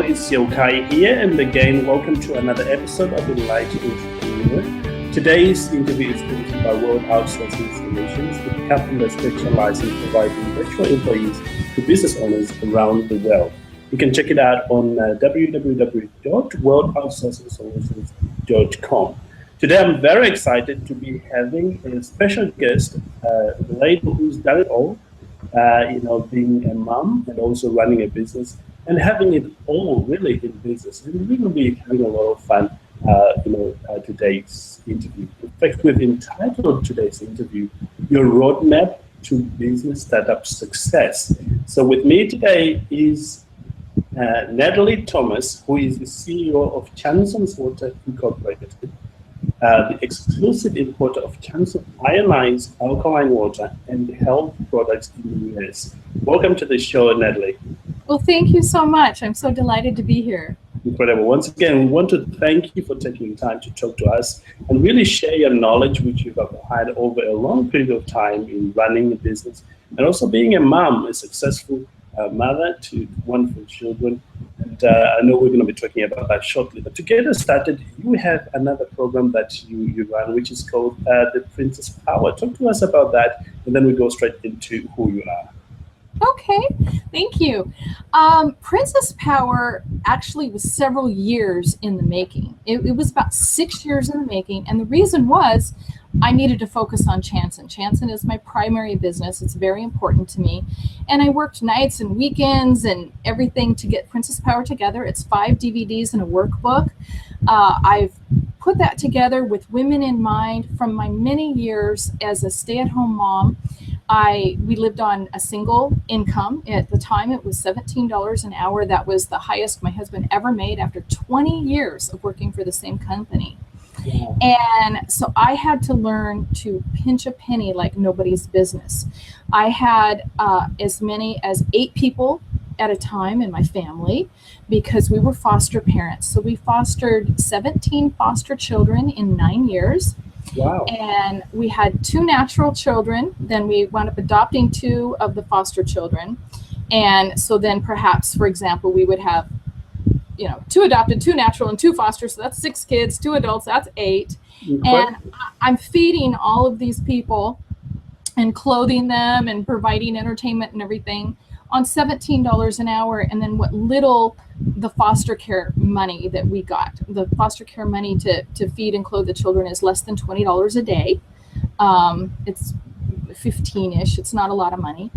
it's Yokai here, and again, welcome to another episode of Enlightened Entrepreneur. Today's interview is sponsored by World Outsourcing Solutions, a company that specializes in providing virtual employees to business owners around the world. You can check it out on www.worldoutsourcingsolutions.com. Today, I'm very excited to be having a special guest, the lady who's done it all, being a mom and also running a business and having it all really in business. And we're going to be having a lot of fun, today's interview. In fact, we've entitled today's interview, Your Roadmap to Business Startup Success. So with me today is Nedalee Thomas, who is the CEO of Chanson's Water Incorporated, the exclusive importer of Chanson ionized alkaline water and health products in the US. Welcome to the show, Nedalee. Well, thank you so much. I'm so delighted to be here. Incredible. Once again, we want to thank you for taking time to talk to us and really share your knowledge, which you've acquired over a long period of time in running a business and also being a mom, a successful mother to wonderful children. And I know we're going to be talking about that shortly. But to get us started, you have another program that you run, which is called the Princess Power. Talk to us about that, and then we go straight into who you are. Okay, thank you. Princess Power actually was several years in the making. It was about 6 years in the making, and the reason was I needed to focus on Chanson. Chanson is my primary business. It's very important to me. And I worked nights and weekends and everything to get Princess Power together. It's 5 DVDs and a workbook. I've put that together with women in mind from my many years as a stay-at-home mom. We lived on a single income. At the time, it was $17 an hour. That was the highest my husband ever made after 20 years of working for the same company. Yeah. And so I had to learn to pinch a penny like nobody's business. I had as many as 8 people at a time in my family because we were foster parents. So we fostered 17 foster children in 9 years. Wow. And we had 2 natural children. Then we wound up adopting 2 of the foster children. And so then perhaps, for example, we would have 2 adopted, 2 natural, and 2 foster. So that's 6 kids, 2 adults, that's 8. And I'm feeding all of these people and clothing them and providing entertainment and everything on $17 an hour. And then what little the foster care money that we got, the foster care money to feed and clothe the children is less than $20 a day. It's 15-ish. It's not a lot of money.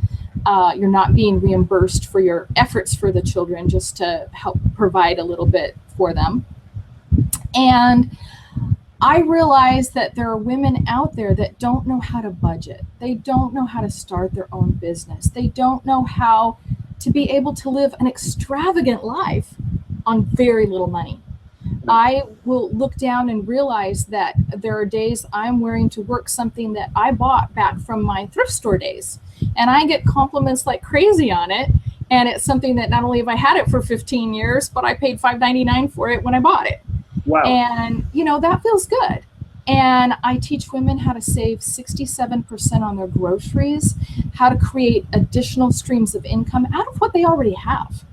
You're not being reimbursed for your efforts for the children, just to help provide a little bit for them. And I realize that there are women out there that don't know how to budget. They don't know how to start their own business. They don't know how to be able to live an extravagant life on very little money. I will look down and realize that there are days I'm wearing to work something that I bought back from my thrift store days. And I get compliments like crazy on it. And it's something that not only have I had it for 15 years, but I paid $5.99 for it when I bought it. Wow. And, that feels good. And I teach women how to save 67% on their groceries, how to create additional streams of income out of what they already have.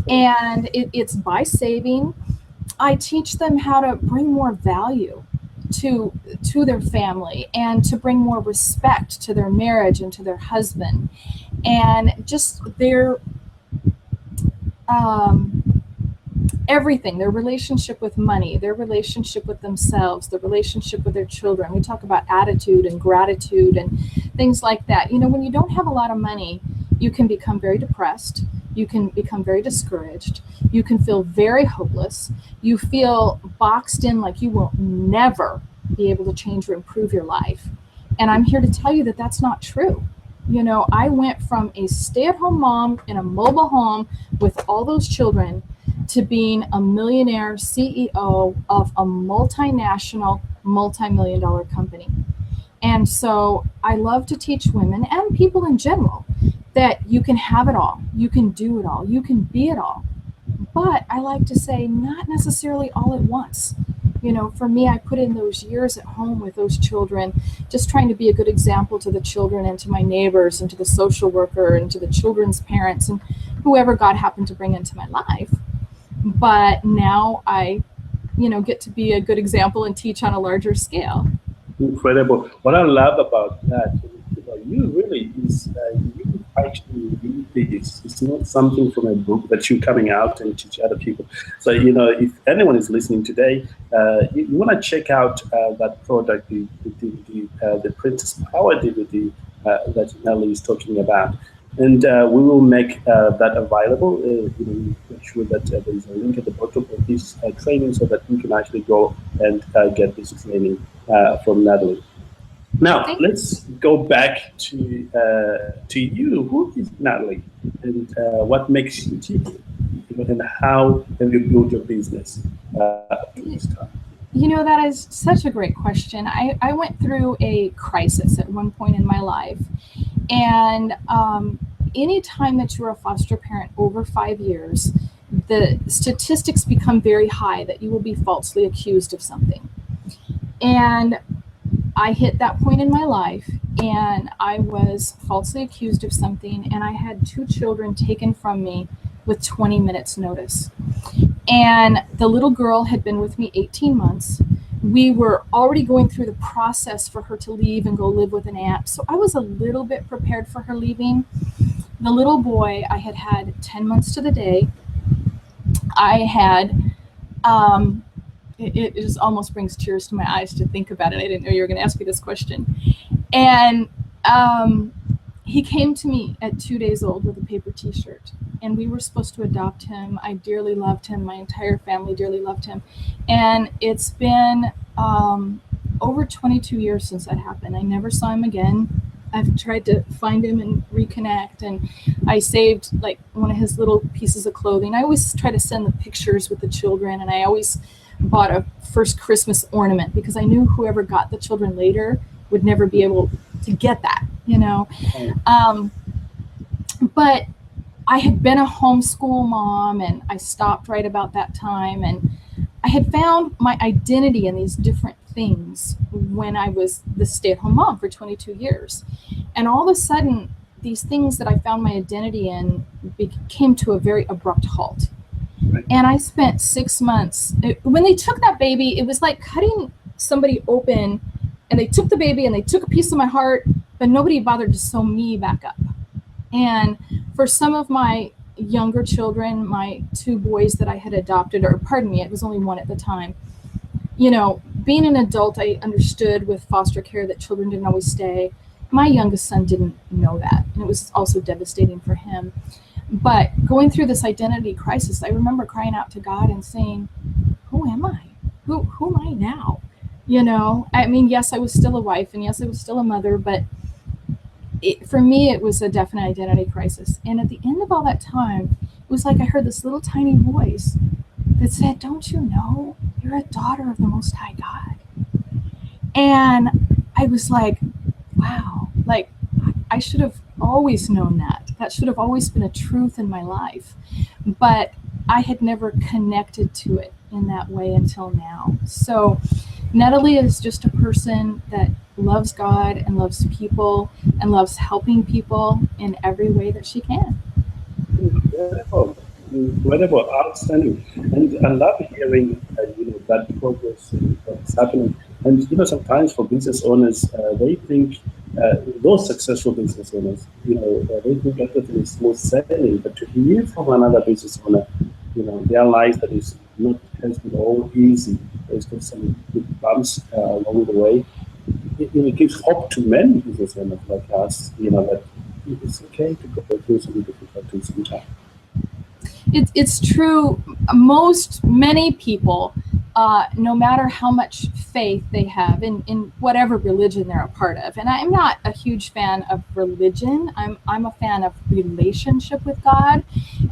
And it's by saving. I teach them how to bring more value to their family and to bring more respect to their marriage and to their husband, and just their everything, their relationship with money, their relationship with themselves, their relationship with their children. We talk about attitude and gratitude and things like that. When you don't have a lot of money, you can become very depressed. You can become very discouraged. You can feel very hopeless. You feel boxed in like you will never be able to change or improve your life. And I'm here to tell you that that's not true. I went from a stay-at-home mom in a mobile home with all those children to being a millionaire CEO of a multinational, multi-million-dollar company. And so I love to teach women and people in general that you can have it all, you can do it all, you can be it all. But I like to say not necessarily all at once. For me, I put in those years at home with those children, just trying to be a good example to the children and to my neighbors and to the social worker and to the children's parents and whoever God happened to bring into my life. but now I, get to be a good example and teach on a larger scale. Incredible. What I love about that, you really you actually read this. It's not something from a book that you're coming out and teach other people. So, if anyone is listening today, you want to check out that product, the Princess Power DVD that Nedalee is talking about. And we will make that available. Make sure that there is a link at the bottom of this training so that you can actually go and get this training from Nedalee. Now, let's go back to you. Who is Nedalee, and what makes you tick, and how have you built your business up to this time? That is such a great question. I went through a crisis at one point in my life. And anytime that you're a foster parent over 5 years, the statistics become very high that you will be falsely accused of something. And I hit that point in my life, and I was falsely accused of something, and I had 2 children taken from me with 20 minutes notice. And the little girl had been with me 18 months. We were already going through the process for her to leave and go live with an aunt. So I was a little bit prepared for her leaving. The little boy, I had had 10 months to the day. I had, it just almost brings tears to my eyes to think about it. I didn't know you were going to ask me this question. And he came to me at 2 days old with a paper t-shirt. And we were supposed to adopt him. I dearly loved him. My entire family dearly loved him. And it's been over 22 years since that happened. I never saw him again. I've tried to find him and reconnect. And I saved like one of his little pieces of clothing. I always try to send the pictures with the children. And I always bought a first Christmas ornament because I knew whoever got the children later would never be able to get that, But I had been a homeschool mom, and I stopped right about that time. And I had found my identity in these different things when I was the stay-at-home mom for 22 years. And all of a sudden, these things that I found my identity in came to a very abrupt halt. And I spent 6 months. When they took that baby, it was like cutting somebody open, and they took the baby and they took a piece of my heart, but nobody bothered to sew me back up. And for some of my younger children, my 2 boys that I had adopted, or pardon me, it was only 1 at the time. Being an adult, I understood with foster care that children didn't always stay. My youngest son didn't know that, and it was also devastating for him. But going through this identity crisis, I remember crying out to God and saying, who am I? Who am I now? I mean, yes, I was still a wife, and yes, I was still a mother, but for me, it was a definite identity crisis. And at the end of all that time, it was like I heard this little tiny voice that said, don't you know you're a daughter of the Most High God? And I was like, wow, like I should have always known that. That should have always been a truth in my life. But I had never connected to it in that way until now. So Nedalee is just a person that loves God and loves people and loves helping people in every way that she can. Incredible, outstanding. And I love hearing that progress that's happening. And sometimes for business owners, they think those successful business owners, they think everything is smooth sailing. But to hear from another business owner, their life that has been all easy. There's been some big bumps along the way. It gives hope to many business owners like us. That it's okay to go through some difficulties sometimes. It's true. Many people, no matter how much faith they have in whatever religion they're a part of, and I'm not a huge fan of religion. I'm a fan of relationship with God,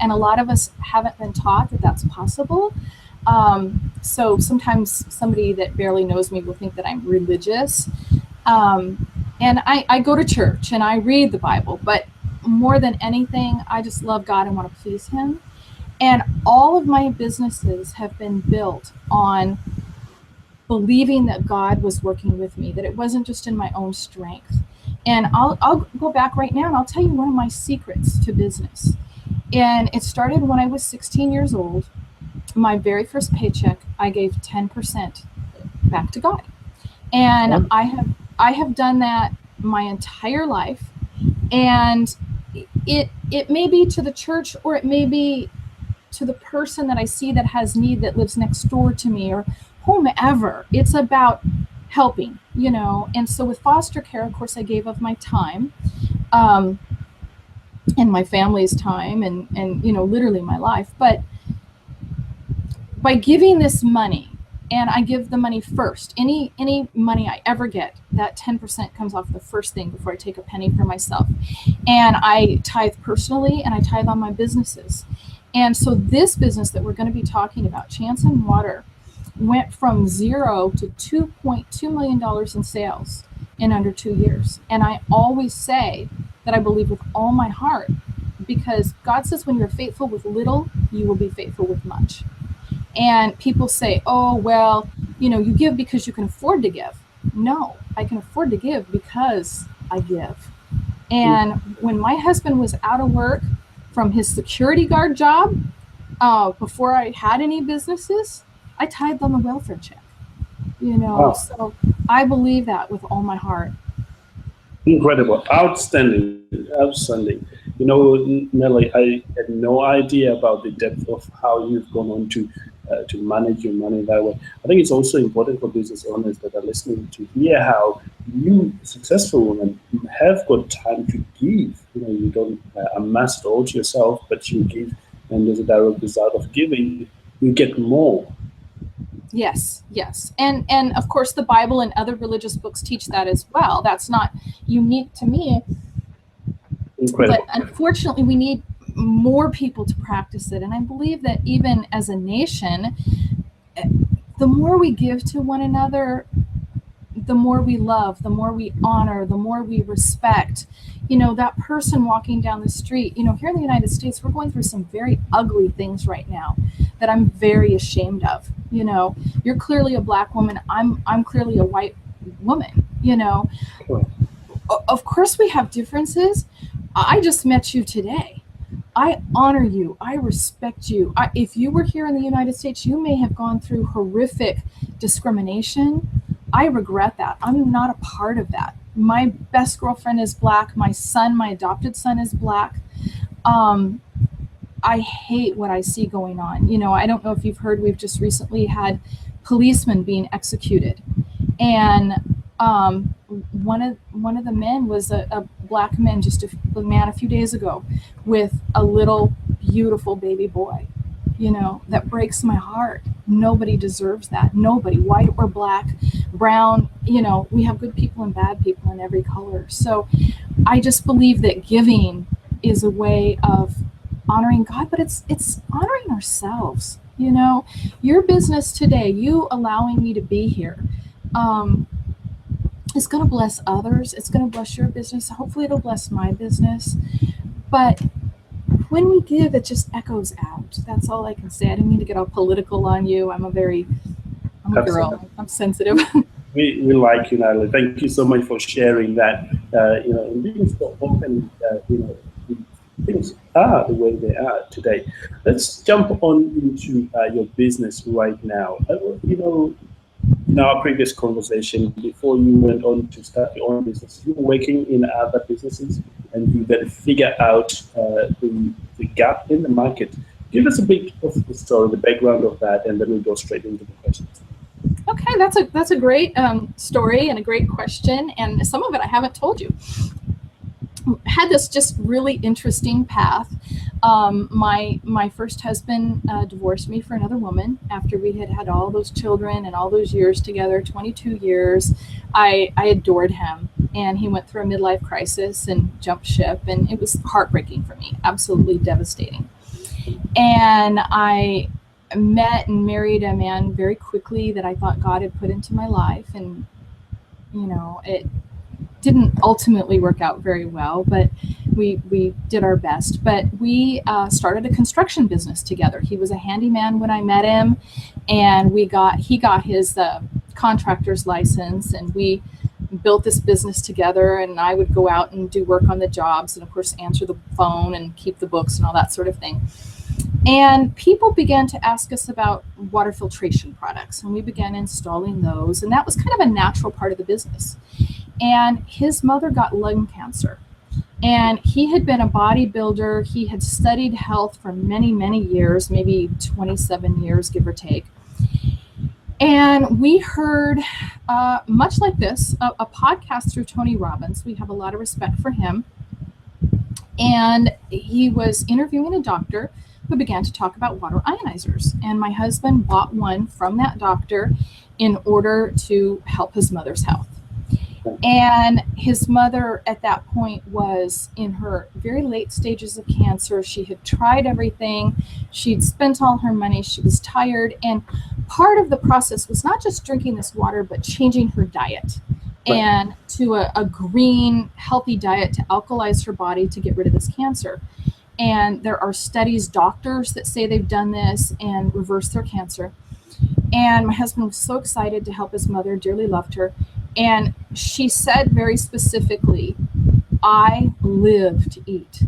and a lot of us haven't been taught that that's possible. So sometimes somebody that barely knows me will think that I'm religious. And I go to church and I read the Bible, but more than anything, I just love God and want to please Him. And all of my businesses have been built on believing that God was working with me, that it wasn't just in my own strength. And I'll go back right now and I'll tell you one of my secrets to business. And it started when I was 16 years old. my very first paycheck, I gave 10% back to God. And I have done that my entire life. And it may be to the church, or it may be to the person that I see that has need, that lives next door to me, or whomever. It's about helping, And so with foster care, of course, I gave of my time, and my family's time, and literally my life. But by giving this money, and I give the money first, any money I ever get, that 10% comes off the first thing before I take a penny for myself. And I tithe personally, and I tithe on my businesses. And so this business that we're going to be talking about, Chance and Water, went from 0 to $2.2 million in sales in under 2 years. And I always say that I believe with all my heart, because God says when you're faithful with little, you will be faithful with much. And people say, oh, well, you give because you can afford to give. No, I can afford to give because I give. And when my husband was out of work from his security guard job, before I had any businesses, I tithed on the welfare check. Wow. So I believe that with all my heart. Incredible. Outstanding. Nedalee, I had no idea about the depth of how you've gone on to manage your money that way. I think it's also important for business owners that are listening to hear how you, successful women, have got time to give. You don't amass it all to yourself, but you give, and there's a direct result of giving. You get more. Yes. And of course, the Bible and other religious books teach that as well. That's not unique to me. Incredible. But unfortunately, we need more people to practice it. And I believe that even as a nation, the more we give to one another, the more we love, the more we honor, the more we respect. That person walking down the street, here in the United States, we're going through some very ugly things right now that I'm very ashamed of. You're clearly a Black woman. I'm clearly a white woman, Of course we have differences. I just met you today. I honor you. I respect you. If you were here in the United States, you may have gone through horrific discrimination. I regret that. I'm not a part of that. My best girlfriend is Black. My adopted son is Black. I hate what I see going on. I don't know if you've heard, we've just recently had policemen being executed. And one of the men was a Black man, just a man a few days ago, with a little beautiful baby boy. That breaks my heart. Nobody deserves that. Nobody, white or Black, brown. We have good people and bad people in every color. So I just believe that giving is a way of honoring God, but it's honoring ourselves. Your business today, you allowing me to be here, is going to bless others. It's going to bless your business. Hopefully it'll bless my business. But when we give, it just echoes out. That's all I can say. I didn't mean to get all political on you. I'm a girl. I'm sensitive. We like you, Nedalee. Thank you so much for sharing that. And being so open, things are the way they are today. Let's jump on into your business right now. In our previous conversation, before you went on to start your own business, you were working in other businesses, and you then figure out the gap in the market. Give us a bit of the story, the background of that, and then we'll go straight into the questions. Okay, that's a great story and a great question, and some of it I haven't told you. Had this just really interesting path. My first husband divorced me for another woman after we had all those children and all those years together, 22 years. I adored him, and he went through a midlife crisis and jumped ship, and it was heartbreaking for me, absolutely devastating. And I met and married a man very quickly that I thought God had put into my life, and it didn't ultimately work out very well, but we did our best. But we started a construction business together. He was a handyman when I met him, and he got his contractor's license, and we built this business together. And I would go out and do work on the jobs, and of course answer the phone and keep the books and all that sort of thing. And people began to ask us about water filtration products, and we began installing those. And that was kind of a natural part of the business. And his mother got lung cancer. And he had been a bodybuilder. He had studied health for many, many years, maybe 27 years, give or take. And we heard, much like this, a podcast through Tony Robbins. We have a lot of respect for him. And he was interviewing a doctor who began to talk about water ionizers. And my husband bought one from that doctor in order to help his mother's health. And his mother at that point was in her very late stages of cancer. She had tried everything. She'd spent all her money. She was tired. And part of the process was not just drinking this water, but changing her diet and to a green, healthy diet to alkalize her body to get rid of this cancer. And there are studies, doctors that say they've done this and reversed their cancer. And my husband was so excited to help his mother, dearly loved her. And she said very specifically, I live to eat.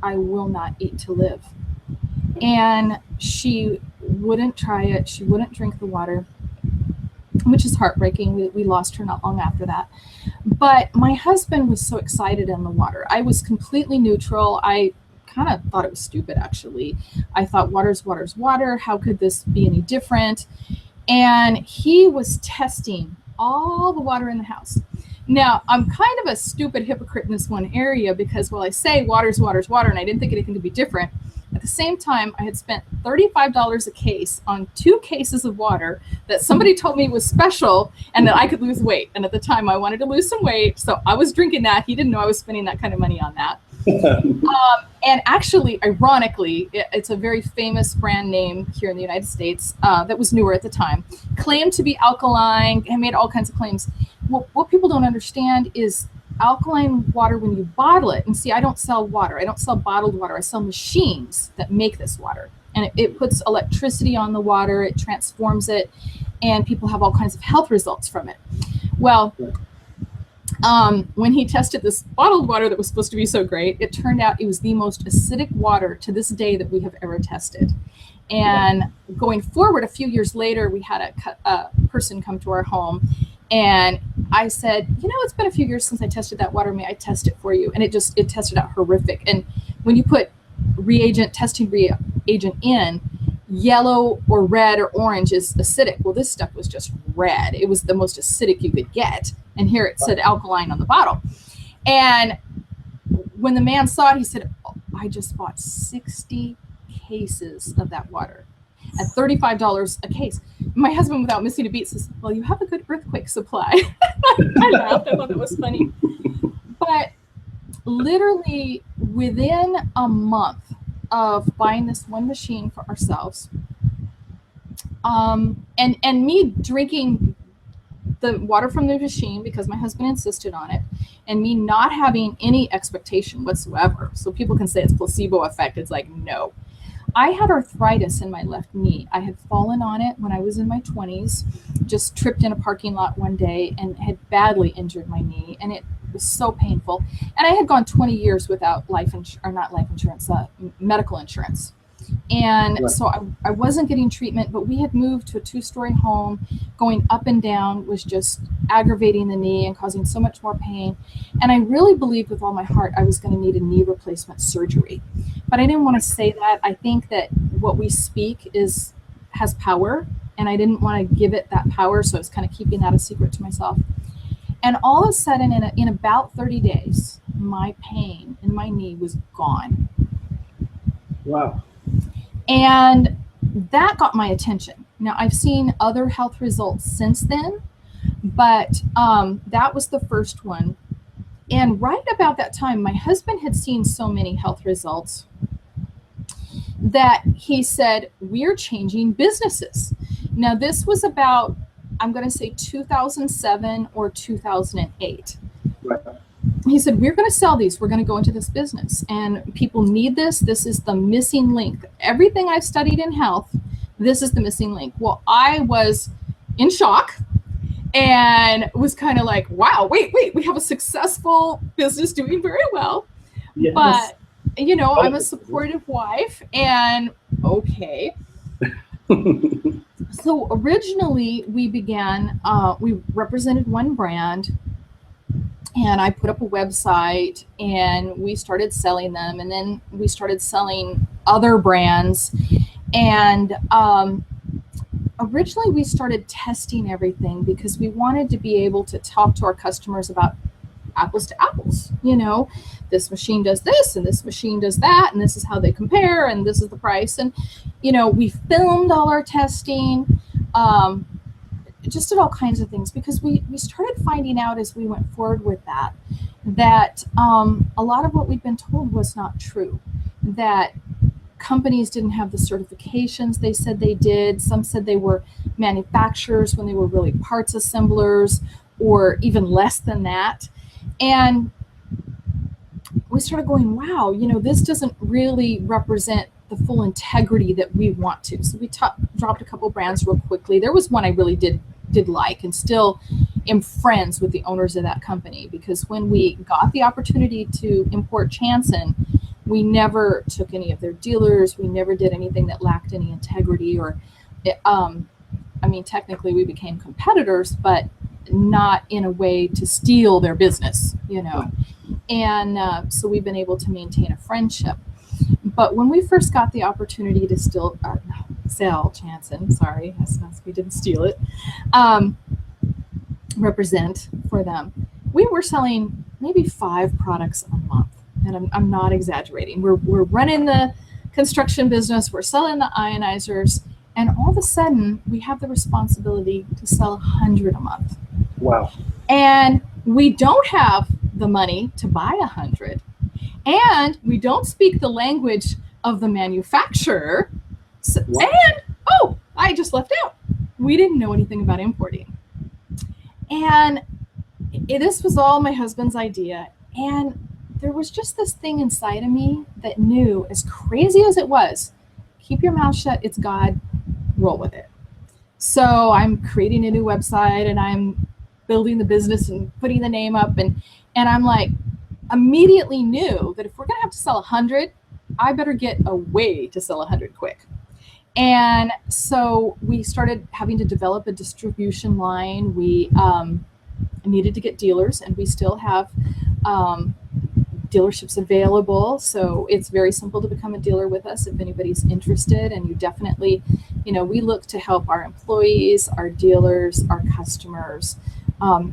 I will not eat to live. And she wouldn't try it. She wouldn't drink the water, which is heartbreaking. We lost her not long after that. But my husband was so excited in the water. I was completely neutral. I kind of thought it was stupid, actually. I thought water's water. How could this be any different? And he was testing all the water in the house. Now, I'm kind of a stupid hypocrite in this one area because while I say water's water, and I didn't think anything could be different, at the same time, I had spent $35 a case on 2 cases of water that somebody told me was special and that I could lose weight. And at the time, I wanted to lose some weight, so I was drinking that. He didn't know I was spending that kind of money on that. And actually, ironically, it's a very famous brand name here in the United States that was newer at the time, claimed to be alkaline and made all kinds of claims. What people don't understand is alkaline water when you bottle it. And see, I don't sell water. I don't sell bottled water. I sell machines that make this water. And it puts electricity on the water. It transforms it. And people have all kinds of health results from it. Well, when he tested this bottled water that was supposed to be so great, it turned out it was the most acidic water to this day that we have ever tested. And going forward, a few years later, we had a person come to our home, and I said, it's been a few years since I tested that water. May I test it for you? And it tested out horrific. And when you put testing reagent in, yellow or red or orange is acidic. Well, this stuff was just red. It was the most acidic you could get. And here it said alkaline on the bottle. And when the man saw it, he said, I just bought 60 cases of that water at $35 a case. My husband, without missing a beat, says, well, you have a good earthquake supply. I laughed. I thought it was funny. But literally within a month of buying this one machine for ourselves, and me drinking the water from the machine because my husband insisted on it, and me not having any expectation whatsoever. So people can say it's placebo effect. It's like, no. I had arthritis in my left knee. I had fallen on it when I was in my 20s, just tripped in a parking lot one day and had badly injured my knee. And it was so painful. And I had gone 20 years without medical insurance. And so I wasn't getting treatment, but we had moved to a 2-story home. Going up and down was just aggravating the knee and causing so much more pain. And I really believed with all my heart I was going to need a knee replacement surgery. But I didn't want to say that. I think that what we speak has power, and I didn't want to give it that power, so I was kind of keeping that a secret to myself. And all of a sudden, in about 30 days, my pain in my knee was gone. Wow. And that got my attention. Now, I've seen other health results since then, but that was the first one. And right about that time, my husband had seen so many health results that he said, we're changing businesses. Now, this was about, I'm going to say 2007 or 2008. Right. He said, we're going to sell these. We're going to go into this business. And people need this. This is the missing link. Everything I've studied in health, this is the missing link. Well, I was in shock and was kind of like, wow, wait, we have a successful business doing very well. Yes. But you know, I'm a supportive wife, and okay. So originally we began, we represented one brand, and I put up a website and we started selling them, and then we started selling other brands. And originally we started testing everything because we wanted to be able to talk to our customers about apples to apples. You know, this machine does this and this machine does that, and this is how they compare, and this is the price. And, you know, we filmed all our testing, just did all kinds of things, because we started finding out as we went forward with that a lot of what we'd been told was not true, that companies didn't have the certifications they said they did. Some said they were manufacturers when they were really parts assemblers, or even less than that. And we started going, wow, you know, this doesn't really represent the full integrity that we want to. So we dropped a couple brands real quickly. There was one I really did like, and still am friends with the owners of that company, because when we got the opportunity to import Chanson, we never took any of their dealers. We never did anything that lacked any integrity, or, I mean, technically we became competitors, but not in a way to steal their business, you know. And so we've been able to maintain a friendship. But when we first got the opportunity to sell Chanson, sorry, we didn't steal it, represent for them, we were selling maybe 5 products a month. And I'm not exaggerating. We're running the construction business, we're selling the ionizers, and all of a sudden we have the responsibility to sell 100 a month. Wow. And we don't have the money to buy 100. And we don't speak the language of the manufacturer. So, and, oh, I just left out, we didn't know anything about importing. And this was all my husband's idea. And there was just this thing inside of me that knew, as crazy as it was, keep your mouth shut, it's God, roll with it. So I'm creating a new website, and I'm building the business and putting the name up. And I'm like, immediately knew that if we're going to have to sell 100, I better get a way to sell 100 quick. And so we started having to develop a distribution line. We needed to get dealers, and we still have dealerships available. So it's very simple to become a dealer with us if anybody's interested. And you definitely, you know, we look to help our employees, our dealers, our customers,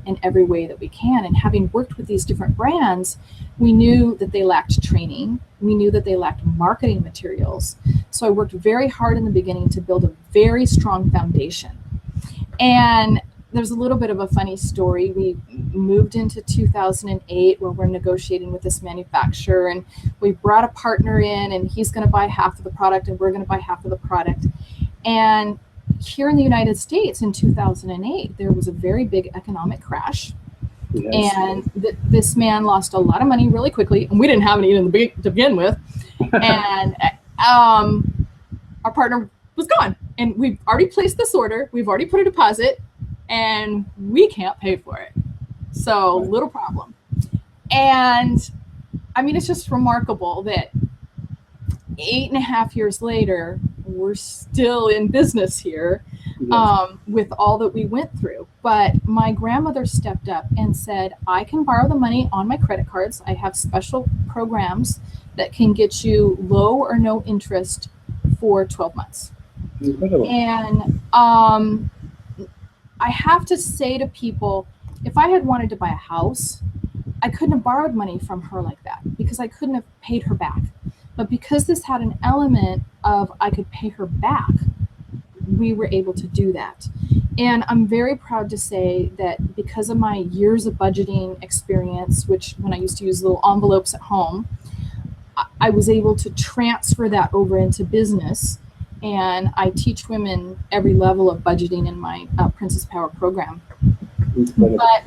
in every way that we can. And having worked with these different brands, we knew that they lacked training. We knew that they lacked marketing materials. So I worked very hard in the beginning to build a very strong foundation. And there's a little bit of a funny story. We moved into 2008 where we're negotiating with this manufacturer, and we brought a partner in, and he's going to buy half of the product and we're going to buy half of the product. And here in the United States in 2008, there was a very big economic crash. Yes. And this man lost a lot of money really quickly, and we didn't have any to begin with. And our partner was gone, and we've already placed this order. We've already put a deposit, and we can't pay for it. So little problem. And I mean, it's just remarkable that 8.5 years later, we're still in business here, with all that we went through. But my grandmother stepped up and said, I can borrow the money on my credit cards. I have special programs that can get you low or no interest for 12 months. Incredible. And I have to say to people, if I had wanted to buy a house, I couldn't have borrowed money from her like that, because I couldn't have paid her back. But because this had an element of I could pay her back, we were able to do that. And I'm very proud to say that because of my years of budgeting experience, which when I used to use little envelopes at home, I was able to transfer that over into business. And I teach women every level of budgeting in my Princess Power program. But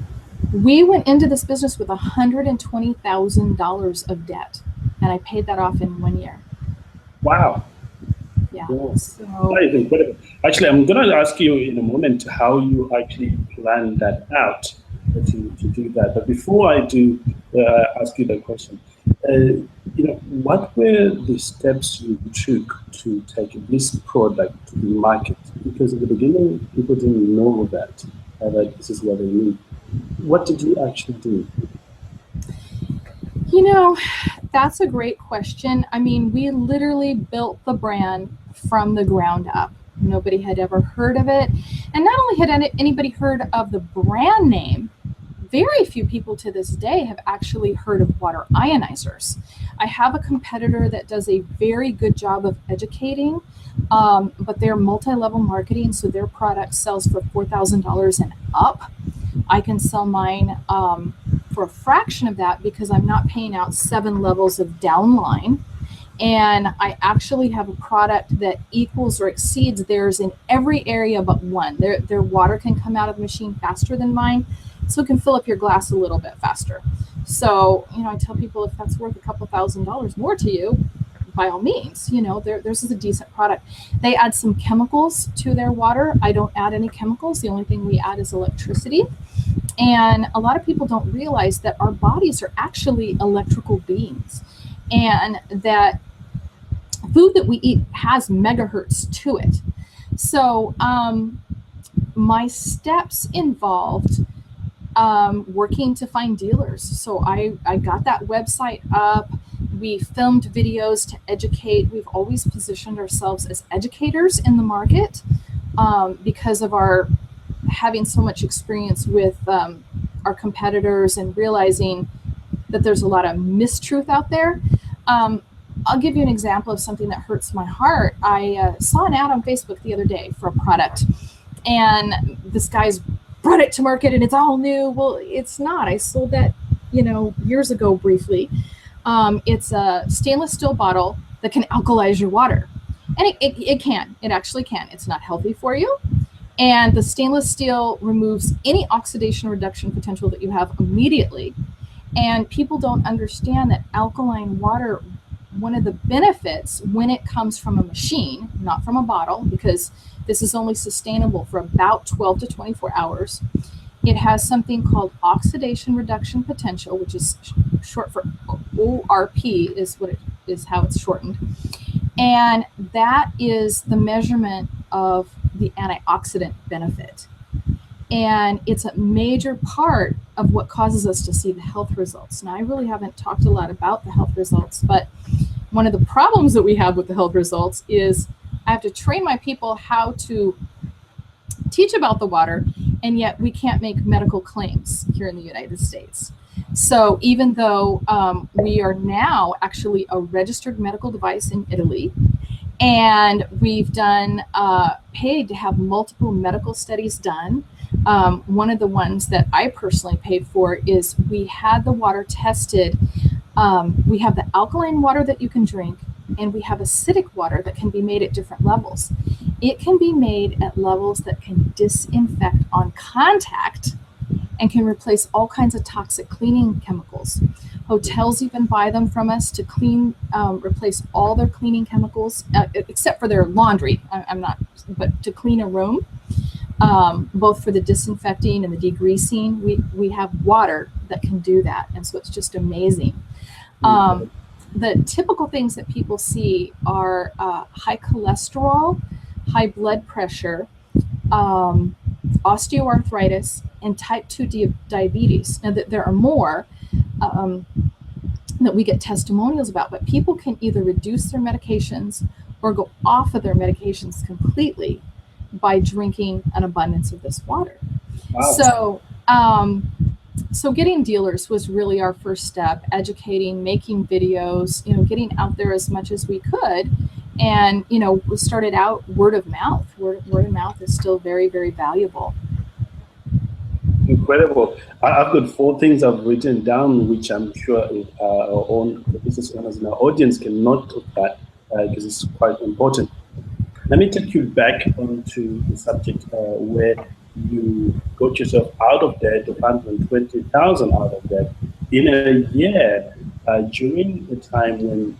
we went into this business with $120,000 of debt, and I paid that off in 1 year. Wow. Yeah. So, that is incredible. Actually, I'm going to ask you in a moment how you actually plan that out to do that. But before I do ask you that question, what were the steps you took to take this product to the market? Because at the beginning, people didn't know that this is what they need. What did you actually do? That's a great question. I mean, we literally built the brand from the ground up. Nobody had ever heard of it. And not only had anybody heard of the brand name, very few people to this day have actually heard of water ionizers. I have a competitor that does a very good job of educating, but they're multi-level marketing, so their product sells for $4,000 and up. I can sell mine for a fraction of that because I'm not paying out 7 levels of downline. And I actually have a product that equals or exceeds theirs in every area but one. Their water can come out of the machine faster than mine, so it can fill up your glass a little bit faster. So, I tell people if that's worth a couple $1,000s more to you, by all means, theirs is a decent product. They add some chemicals to their water. I don't add any chemicals. The only thing we add is electricity. And a lot of people don't realize that our bodies are actually electrical beings, and that food that we eat has megahertz to it. So my steps involved working to find dealers. So I got that website up. We filmed videos to educate. We've always positioned ourselves as educators in the market because of our having so much experience with our competitors and realizing that there's a lot of mistruth out there. I'll give you an example of something that hurts my heart. I saw an ad on Facebook the other day for a product, and this guy's brought it to market and it's all new. Well, it's not. I sold that, years ago briefly. It's a stainless steel bottle that can alkalize your water. And it can. It actually can. It's not healthy for you. And the stainless steel removes any oxidation reduction potential that you have immediately. And people don't understand that alkaline water, one of the benefits when it comes from a machine, not from a bottle, because this is only sustainable for about 12 to 24 hours. It has something called oxidation reduction potential, which is short for ORP, is how it's shortened. And that is the measurement of the antioxidant benefit. And it's a major part of what causes us to see the health results. Now, I really haven't talked a lot about the health results, but one of the problems that we have with the health results is I have to train my people how to teach about the water, and yet we can't make medical claims here in the United States. So even though we are now actually a registered medical device in Italy, and we've done paid to have multiple medical studies done. One of the ones that I personally paid for is we had the water tested. We have the alkaline water that you can drink, and we have acidic water that can be made at different levels. It can be made at levels that can disinfect on contact and can replace all kinds of toxic cleaning chemicals. Hotels even buy them from us to clean, replace all their cleaning chemicals, except for their laundry. But to clean a room, both for the disinfecting and the degreasing, we have water that can do that. And so it's just amazing. The typical things that people see are high cholesterol, high blood pressure, osteoarthritis, and type 2 diabetes. Now, there are more that we get testimonials about, but people can either reduce their medications or go off of their medications completely by drinking an abundance of this water. Wow. So getting dealers was really our first step, educating, making videos, getting out there as much as we could. And, we started out word of mouth. Word of mouth is still very, very valuable. Incredible. I've got 4 things I've written down, which I'm sure our own business owners in our audience can note of that because it's quite important. Let me take you back onto the subject where you got yourself out of debt, $120,000 out of debt in a year during the time when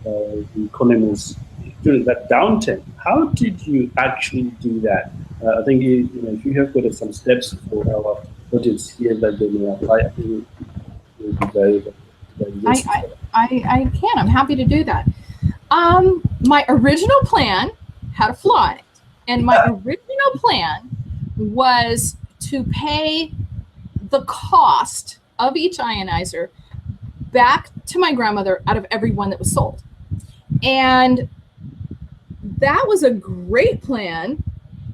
the economy was during that downturn. How did you actually do that? I think if you have got some steps for our audience here that they may apply, I think it will be very good. I can. I'm happy to do that. My original plan had a flaw in it. And my original plan was to pay the cost of each ionizer back to my grandmother out of every one that was sold. And that was a great plan,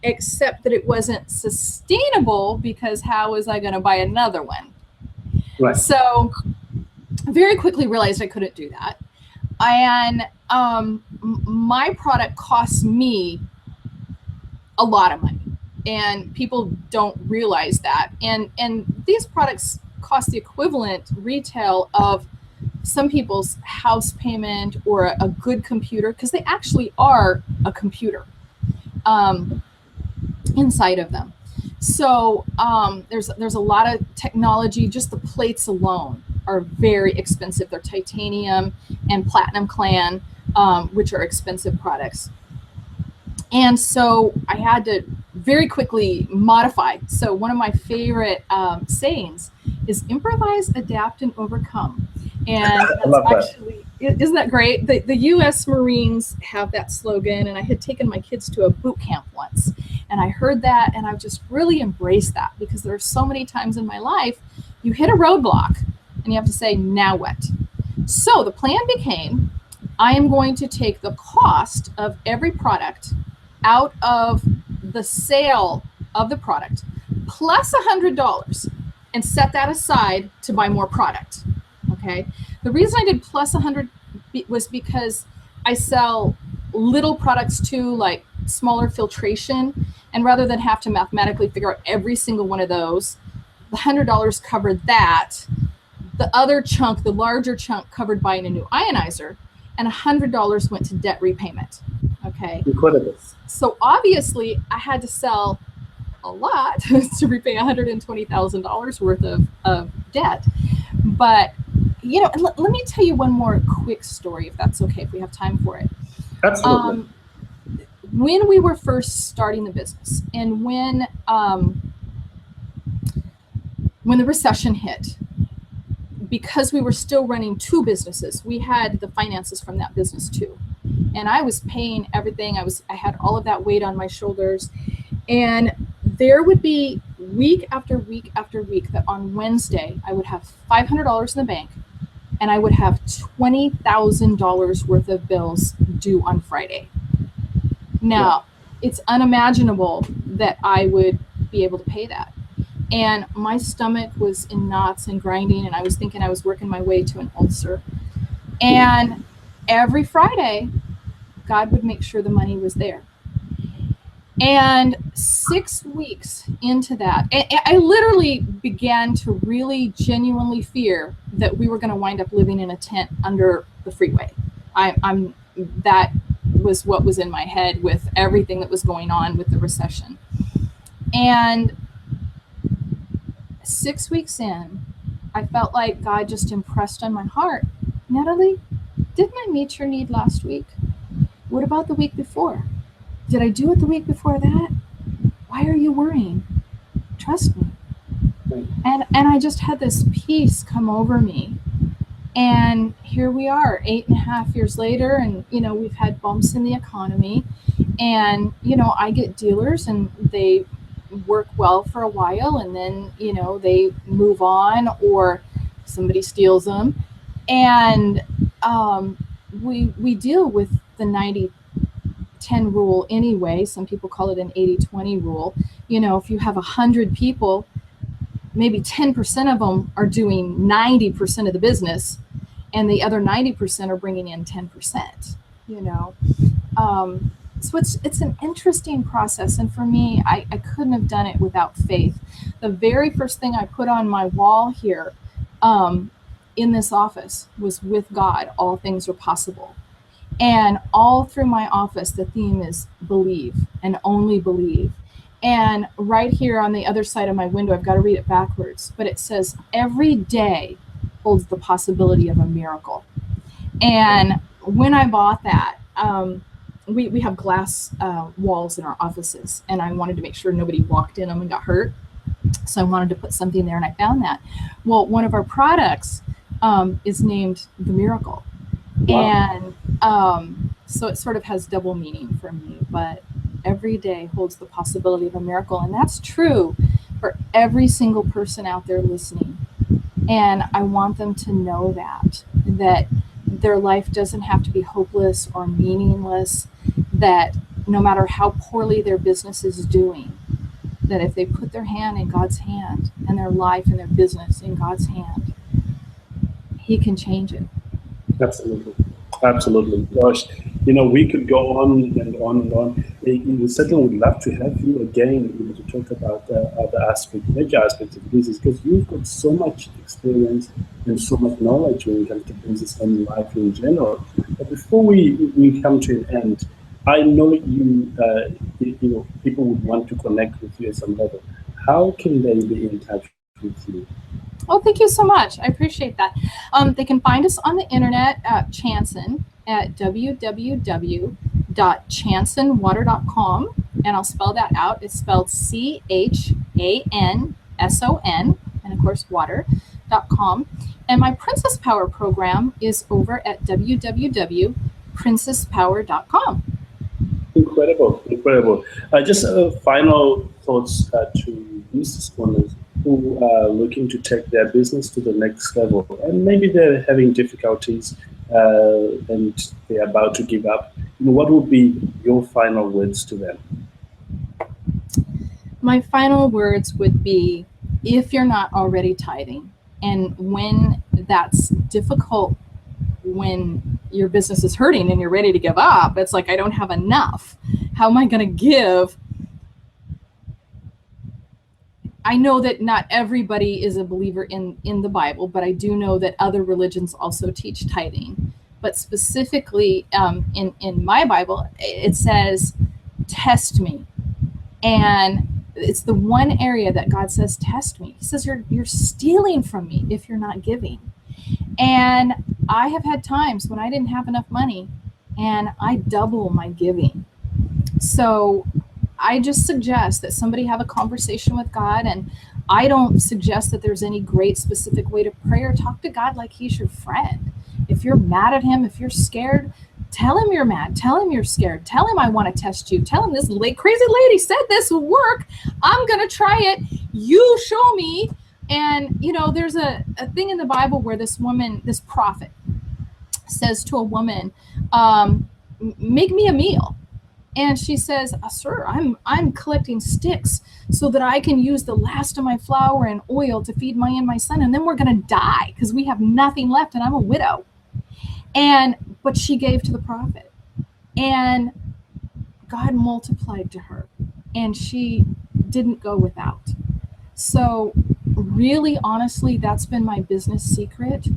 except that it wasn't sustainable, because how was I going to buy another one? Right. So very quickly realized I couldn't do that. And my product costs me a lot of money, and people don't realize that. And these products cost the equivalent retail of some people's house payment or a good computer, because they actually are a computer inside of them. So there's a lot of technology. Just the plates alone are very expensive. They're titanium and platinum clan, which are expensive products. And so I had to very quickly modify. So one of my favorite sayings is improvise, adapt, and overcome. And that's actually, isn't that great? The U.S. Marines have that slogan, and I had taken my kids to a boot camp once, and I heard that, and I've just really embraced that, because there are so many times in my life you hit a roadblock and you have to say, now what? So the plan became, I am going to take the cost of every product out of the sale of the product plus $100 and set that aside to buy more product. Okay. The reason I did plus 100 was because I sell little products too, like smaller filtration. And rather than have to mathematically figure out every single one of those, the $100 covered that. The other chunk, the larger chunk, covered buying a new ionizer, and $100 went to debt repayment. Okay. Incredible. So obviously I had to sell a lot to repay $120,000 worth of debt. But, you know, let me tell you one more quick story, if that's okay, if we have time for it. Absolutely. When we were first starting the business, and when the recession hit, because we were still running two businesses, we had the finances from that business too. And I was paying everything. I had all of that weight on my shoulders. And there would be week after week after week that on Wednesday, I would have $500 in the bank, and I would have $20,000 worth of bills due on Friday. Now, it's unimaginable that I would be able to pay that. And my stomach was in knots and grinding, and I was thinking I was working my way to an ulcer. And every Friday, God would make sure the money was there. And 6 weeks into that, I literally began to really genuinely fear that we were going to wind up living in a tent under the freeway. That was what was in my head with everything that was going on with the recession. And 6 weeks in, I felt like God just impressed on my heart, Nedalee, didn't I meet your need last week? What about the week before? Did I do it the week before that? Why are you worrying? Trust me. And I just had this peace come over me. And here we are 8.5 years later, and, you know, we've had bumps in the economy, and, you know, I get dealers and they work well for a while, and then, you know, they move on or somebody steals them. And we deal with the 90-10 rule anyway. Some people call it an 80-20 rule. You know, if you have 100 people, maybe 10% of them are doing 90% of the business, and the other 90% are bringing in 10%, you know. So it's an interesting process. And for me, I couldn't have done it without faith. The very first thing I put on my wall here in this office was, with God, all things are possible. And all through my office, the theme is believe and only believe. And right here on the other side of my window, I've got to read it backwards, but it says, every day holds the possibility of a miracle. And when I bought that, we have glass walls in our offices, and I wanted to make sure nobody walked in them and got hurt. So I wanted to put something there, and I found that. Well, one of our products is named the miracle. Wow. And so it sort of has double meaning for me, but every day holds the possibility of a miracle. And that's true for every single person out there listening. And I want them to know that their life doesn't have to be hopeless or meaningless, that no matter how poorly their business is doing, that if they put their hand in God's hand and their life and their business in God's hand, He can change it. Absolutely. Absolutely. Gosh, we could go on and on and on. We certainly would love to have you again to talk about other major aspects of business, because you've got so much experience and so much knowledge when it comes to business and life in general. But before we come to an end, I know people would want to connect with you at some level. How can they be in touch with you? Oh, thank you so much. I appreciate that. They can find us on the internet at Chanson at www.chansonwater.com, and I'll spell that out. It's spelled CHANSON, and of course water.com. And my Princess Power program is over at www.princesspower.com. Incredible. Just final thoughts to business owners who are looking to take their business to the next level, and maybe they're having difficulties and they're about to give up. What would be your final words to them? My final words would be, if you're not already tithing, and when that's difficult, when your business is hurting and you're ready to give up, it's like, I don't have enough. How am I going to give? I know that not everybody is a believer in the Bible, but I do know that other religions also teach tithing. But specifically in my Bible, it says, test me. And it's the one area that God says, test me. He says, you're stealing from me if you're not giving. And I have had times when I didn't have enough money and I double my giving. So I just suggest that somebody have a conversation with God, and I don't suggest that there's any great specific way to pray or talk to God like He's your friend. If you're mad at Him, if you're scared, tell Him you're mad. Tell Him you're scared. Tell Him I want to test you. Tell Him this crazy lady said this would work. I'm going to try it. You show me. And, there's a thing in the Bible where this prophet says to a woman, make me a meal. And she says, sir, I'm collecting sticks so that I can use the last of my flour and oil to feed my and my son. And then we're going to die because we have nothing left and I'm a widow. But she gave to the prophet. And God multiplied to her. And she didn't go without. So really, honestly, that's been my business secret.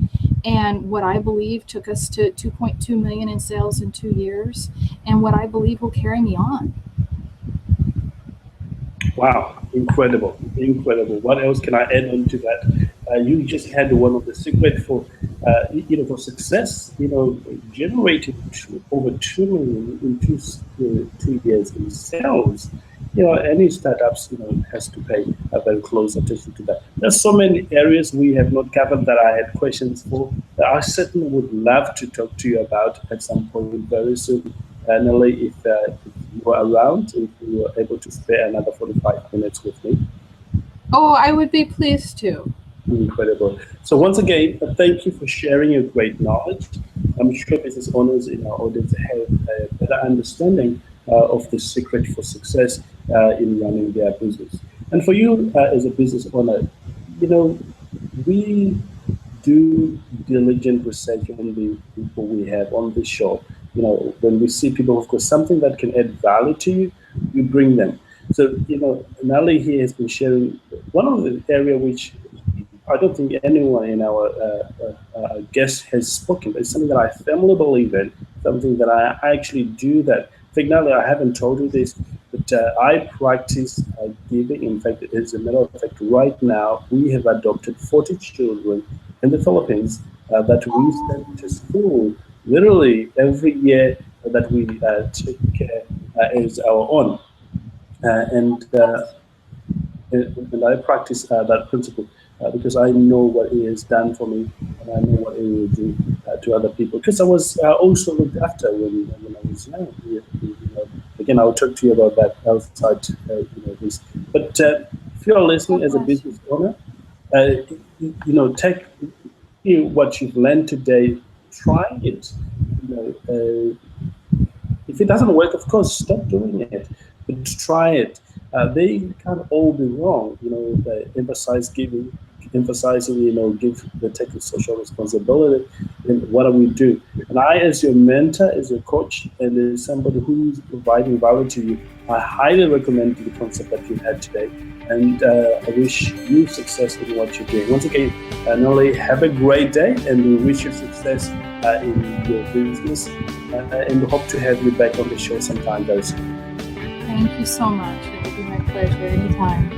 And what I believe took us to 2.2 million in sales in 2 years, and what I believe will carry me on. Wow, incredible. What else can I add on to that? You just had one of the secrets for success, generated over 2 million in 2 years in sales. Any startups, has to pay a very close attention to that. There's so many areas we have not covered that I had questions for that I certainly would love to talk to you about at some point very soon. Nedalee, if you are around, if you are able to spare another 45 minutes with me. Oh, I would be pleased to. Incredible. So once again, thank you for sharing your great knowledge. I'm sure business owners in our audience have a better understanding of the secret for success in running their business. And for you as a business owner, we do diligent research on the people we have on the show. When we see people, of course, something that can add value to you, we bring them. So, Nedalee here has been sharing one of the area which I don't think anyone in our guest has spoken, but it's something that I firmly believe in, something that I actually do that. Nedalee, I haven't told you this, but I practice giving. In fact, as a matter of fact, right now, we have adopted 40 children in the Philippines that we send to school literally every year that we take care as our own. And I practice that principle. because I know what it has done for me, and I know what it will do to other people. Because I was also looked after when I was young. Again, I'll talk to you about that outside this. But if you're listening as a business owner, take what you've learned today, try it. If it doesn't work, of course, stop doing it. But try it. They can't all be wrong. They emphasize giving, emphasizing, taking social responsibility. And what do we do? And I, as your mentor, as your coach, and as somebody who's providing value to you, I highly recommend the concept that you had today. And I wish you success in what you're doing. Once again, Nedalee, have a great day, and we wish you success in your business. And we hope to have you back on the show sometime very soon. Thank you so much. It will be my pleasure anytime.